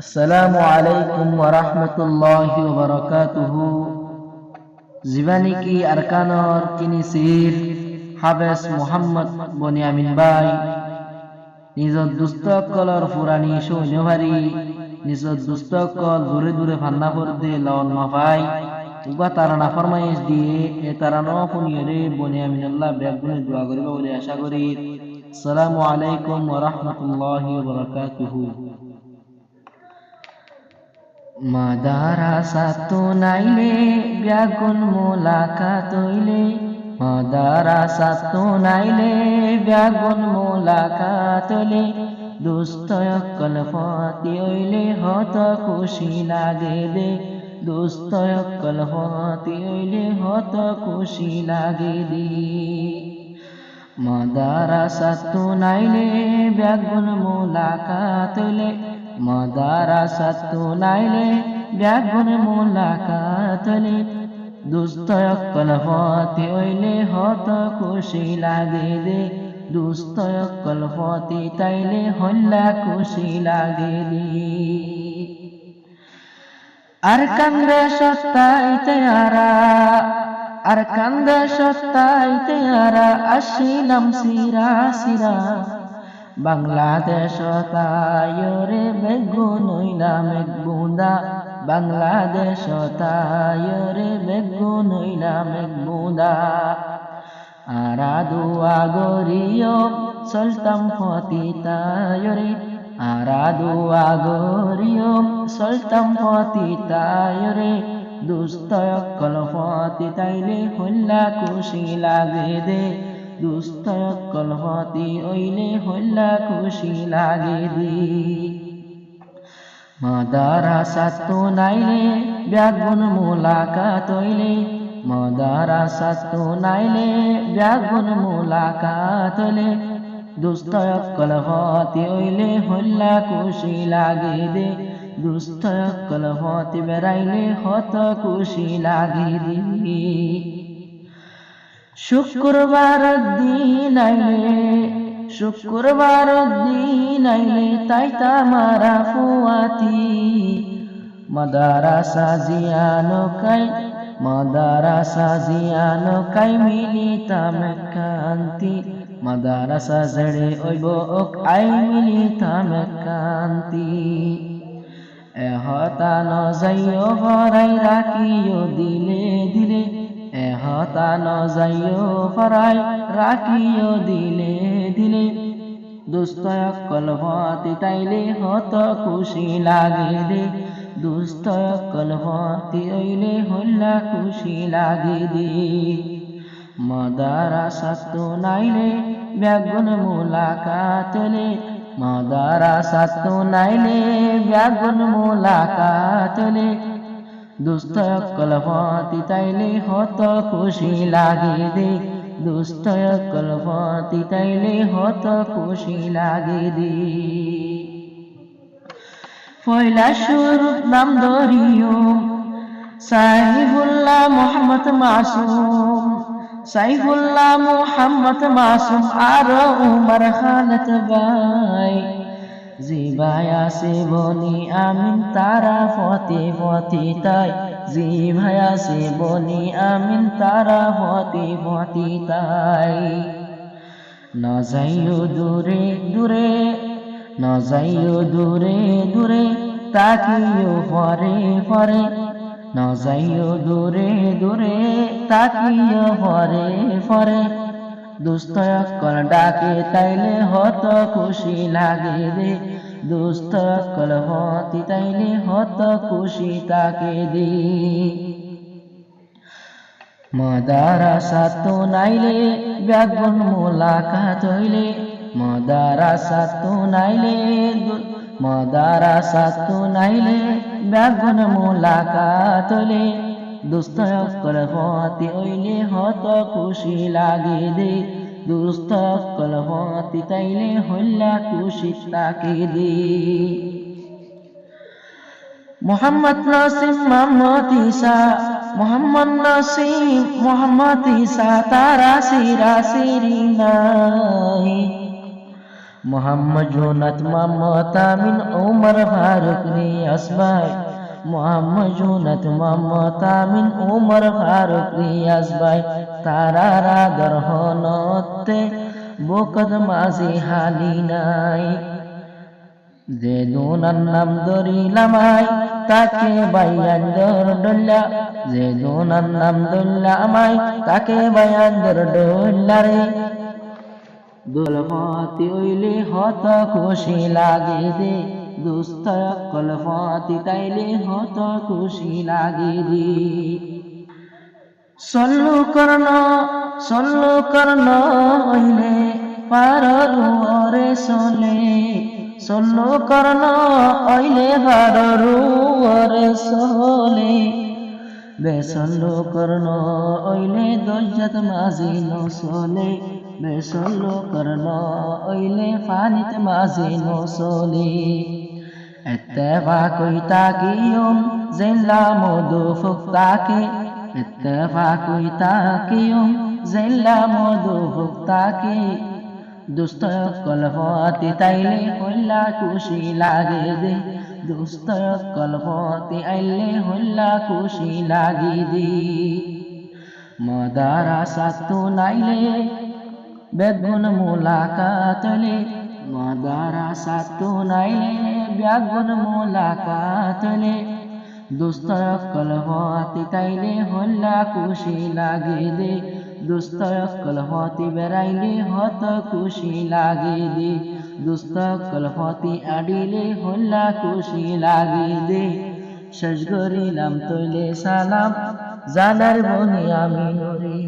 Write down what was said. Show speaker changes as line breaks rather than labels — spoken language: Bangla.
আসসালামু আলাইকুম ওয়া রাহমাতুল্লাহি ওয়া বারাকাতুহু। জীবানী কি আরকানর কিনিসির হাফেজ মুহাম্মদ বনিয়ামিন ভাই নিজর দুস্তকলর ফুরানি সৈন্যভারী নিজর দুস্তকল দূরে দূরে ফান্না পড়তে লন মাফাই উবা তারা না ফরমাইশ দিয়ে এ তারা ন ফুনিয়রে বনিয়ামিনুল্লাহ বেগুনে দোয়া করিবা বলে আশা করি। আসসালামু আলাইকুম ওয়া রাহমাতুল্লাহি ওয়া বারাকাতুহু। মাদারাসাতো নাইলে ব্যাগুন মোলাকাত হইলে, মাদারাসাতো নাইলে ব্যাগুন মোলাকাত হইলে, দুস্থ অক্কল ফতি হইলে হত খুশি লাগে দে, দুস্থ অক্কল ফতি হইলে হত খুশি লাগে দে। মাদারাসাতো নাইলে ব্যাগুন মোলাকাত হইলে, মাদারাসাতো নাইলে ব্যাগুন মোলাকাত হইলে, দুস্থ অক্কল ফতি হইলে হত খুশি লাগে দে, দুস্থ অক্কল ফতি তাইলে হল্লা খুশি লাগে দে। আর কান্দে সত্তাইতে আরা, আর কান্দে সত্তাইতে আরা, আসিলাম সিরা সিরা, বাংলাদেশ তায়রে বেগুন হইলাম এক বুঁদা, বাংলাদেশ তায়রে বেগুন হইলাম এক বুঁদা। আরা দুয়া গরিও চলতাম ফতি তায়রে, আরা দুয়া গরিও চলতাম ফতি তায়রে, দুস্থ অক্কল ফতি তাইলে হল্লা খুশি লাগে দে, দুস্থ অক্কল ফতি হইলে হল্লা খুশি লাগে দে। মাদারাসাতো নাইলে ব্যাগুন মোলাকাত হইলে, মাদারাসাতো নাইলে ব্যাগুন মোলাকাত হইলে, দুস্থ অক্কল ফতি হইলে হল্লা খুশি লাগে দে, দুস্থ অক্কল ফতি বেড়াইলে হত খুশি লাগে দে। শুক্রবার দিন আইলে, শুক্রবার দিন আইলে তাইতা মারা ফুয়াতি, মাদারাসা জিয়ানো কাই, মাদারাসা জিয়ানো কাই মিলিতাম কান্তি, মাদারাসা জড়ে ওইব ওক আই মিলিতাম কান্তি। এহতা ন যাইও হরাই রাখিও দিলে দিলে, এহতা ন যাইও হরাই রাখিও দিলে দিলে, দুস্থ অক্কল ফতি তাইলে হত খুশি লাগে দে, দুস্থ অক্কল ফতি হইলে হল্লা খুশি লাগে দে। মাদারাসাতো নাইলে ব্যাগুন মোলাকাত হইলে, মাদারাসাতো নাইলে ব্যাগুন মোলাকাত হইলে, দুস্থ অক্কল ফতি তাইলে হত খুশি লাগে দে, দুস্থ অক্কল ফতি তাইলে হত খুশি লাগে দে। পয়লা শুরু নাম ধরিও সাইফুল্লাহ মুহাম্মদ মাসুম, সাইফুল্লাহ মুহাম্মদ মাসুম আর উমর খালত ভাই, জিবাই আছে বনি আমিন তারা ফতি ফতি তাই, জিবাই আছে বনি আমিন তারা ফতি ফতি তাই। না যাইও দূরে দূরে, না যাইও দূরে দূরে, তাকিও পরে পরে, না যাইও দূরে দূরে, তাকিও পরে পরে, দুস্থ অক্কল ডাকে তাইলে হত খুশি লাগে দে, দুস্থ অক্কল ফতি তাইলে হত খুশি তাকে দে। মাদারাসাতো নাইলে ব্যাগুন মোলাকাত হইলে, মাদারাসাতো নাইলে, মাদারাসাতো নাইলে ব্যাগুন মোলাকাত হইলে, দুস্থ অক্কল ফতি হইলে হত খুশি লাগে দে, দুস্থ অক্কল ফতি তাইলে হল্লা খুশি তাকে দে। মোহাম্মদ নাসিম মোহাম্মদ ঈসা, মোহাম্মদ নাসিম মোহাম্মদ ঈসা তারা সিরা সিরি নাই, মোহাম্মদ জুনাত মোহাম্মদ আমিন ওমর ফারুক রিয়াস ভাই, মোহাম্মদ জুনাত মোহাম্মদ আমিন ওমর ফারুক রিয়াস ভাই, তারারা দরহনতে বুকত মাঝি হালি নাই। যে দুনার নাম দরিলামাই তাকে বায়ান দর ডল্লা, যে দুনার নাম দল্লামাই তাকে বায়ান দর ডল্লা রে। দুলফাতি হইলে হত খুশি লাগে দে, দুস্ত কলফাতি তাইলে হত খুশি লাগে দে। সল্লু করন হইলে পারর ওরে চলে, সল্লু করন হইলে পারর ওরে চলে। বেসল্লু করন হইলে দজ্জাত মাঝি নচলে, বেসল্লু করন হইলে পানিত মাঝি নচলে। ইত্তেফাকুই তাকিয়ুম জিল্লা মধু ফুক্তাকে, ইত্তেফাকুই তাকিয়ুম জিল্লা মধু ফুক্তাকে। দুস্ত কলফতি তাইলে হল্লা খুশি লাগে দে, দুস্ত কলফতি আইলে হল্লা খুশি লাগে দে। মাদারাসাতু নাইলে বেগুন মুলাকাতলে, মাদারাসাতু নাইলে বেগুন মুলাকাতলে। দুস্ত কলফতি তাইলে হল্লা খুশি লাগে দে, দুস্ত কলফতি বেড়াইলে হত খুশি লাগে দে, দুস্ত কলফতি আডিলে হল্লা খুশি লাগে দে। শেষ করিলাম তৈলে সালাম জানার বনি আমি রে।